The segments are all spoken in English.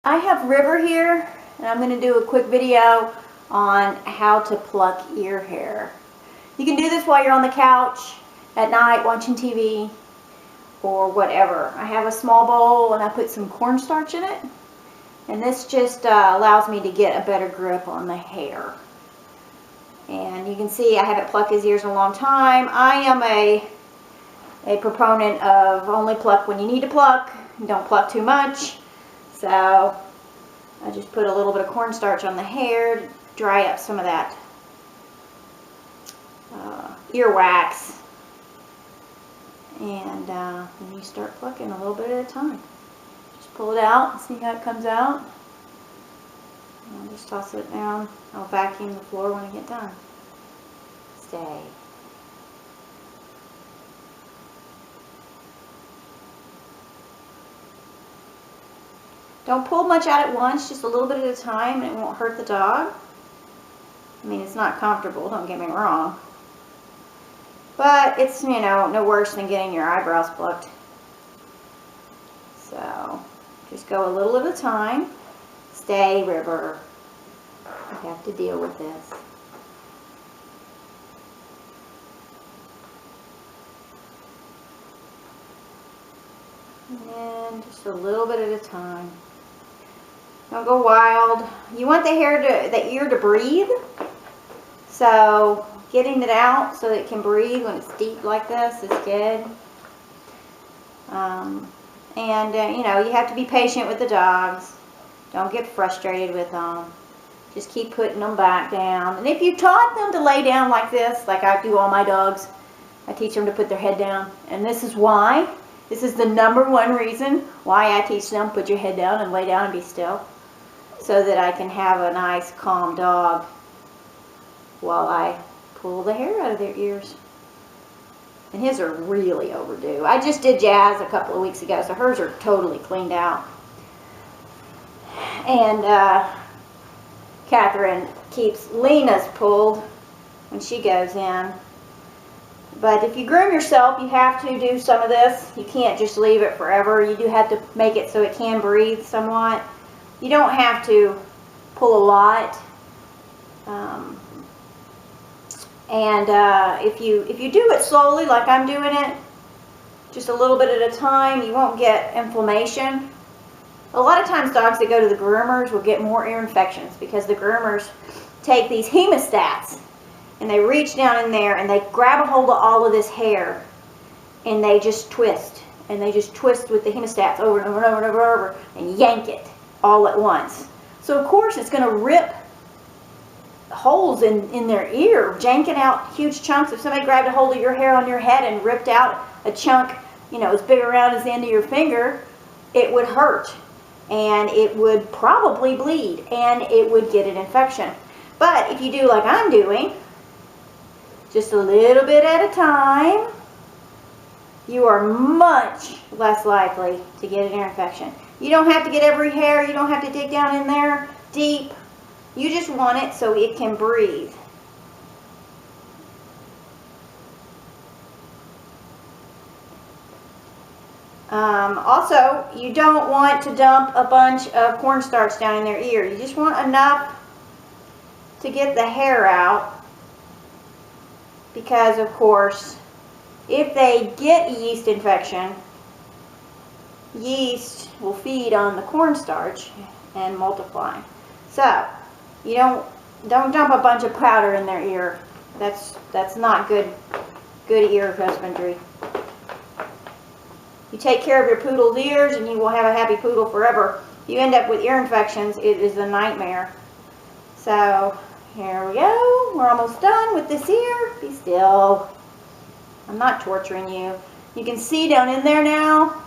I have River here, and I'm going to do a quick video on how to pluck ear hair. You can do this while you're on the couch, at night, watching TV, or whatever. I have a small bowl and I put some cornstarch in it, and this just allows me to get a better grip on the hair. And you can see I haven't plucked his ears in a long time. I am a proponent of only pluck when you need to pluck. Don't pluck too much. So I just put a little bit of cornstarch on the hair to dry up some of that earwax. And then you start plucking a little bit at a time. Just pull it out and see how it comes out. And I'll just toss it down. I'll vacuum the floor when I get done. Stay. Don't pull much out at once, just a little bit at a time, and it won't hurt the dog. I mean, it's not comfortable, don't get me wrong. But it's, you know, no worse than getting your eyebrows plucked. So, just go a little at a time. Stay, River. You have to deal with this. And just a little bit at a time. Don't go wild. You want the ear to breathe. So getting it out so that it can breathe when it's deep like this is good. You know, you have to be patient with the dogs. Don't get frustrated with them. Just keep putting them back down. And if you taught them to lay down like this, like I do all my dogs, I teach them to put their head down. And this is why. This is the #1 reason why I teach them, put your head down and lay down and be still. So that I can have a nice, calm dog while I pull the hair out of their ears. And his are really overdue. I just did Jazz a couple of weeks ago, so hers are totally cleaned out. And Catherine keeps Lena's pulled when she goes in. But if you groom yourself, you have to do some of this. You can't just leave it forever. You do have to make it so it can breathe somewhat. You don't have to pull a lot. If you do it slowly, like I'm doing it, just a little bit at a time, you won't get inflammation. A lot of times dogs that go to the groomers will get more ear infections because the groomers take these hemostats and they reach down in there and they grab a hold of all of this hair and they just twist. And they just twist with the hemostats over and over and over and over and yank it all at once. So of course it's going to rip holes in their ear, janking out huge chunks. If somebody grabbed a hold of your hair on your head and ripped out a chunk, you know, as big around as the end of your finger, it would hurt. And it would probably bleed. And it would get an infection. But if you do like I'm doing, just a little bit at a time, you are much less likely to get an ear infection. You don't have to get every hair. You don't have to dig down in there deep. You just want it so it can breathe. Also, you don't want to dump a bunch of cornstarch down in their ear. You just want enough to get the hair out. Because, of course, if they get a yeast infection, yeast will feed on the cornstarch and multiply. So, you don't dump a bunch of powder in their ear. That's not good ear husbandry. You take care of your poodle's ears and you will have a happy poodle forever. If you end up with ear infections, it is a nightmare. So, here we go. We're almost done with this ear. Be still. I'm not torturing you. You can see down in there now,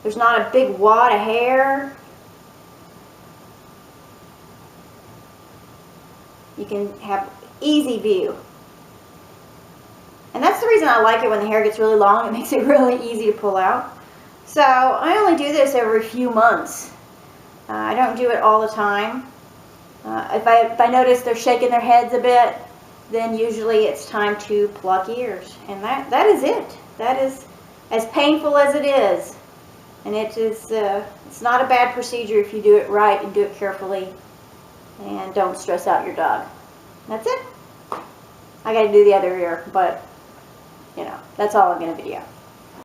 there's not a big wad of hair. You can have easy view. And that's the reason I like it when the hair gets really long. It makes it really easy to pull out. So I only do this every few months. I don't do it all the time. If I notice they're shaking their heads a bit, then usually it's time to pluck ears. And that is it. That is as painful as it is. And it is, it's not a bad procedure if you do it right and do it carefully and don't stress out your dog. That's it. I got to do the other ear, but, you know, that's all I'm going to video.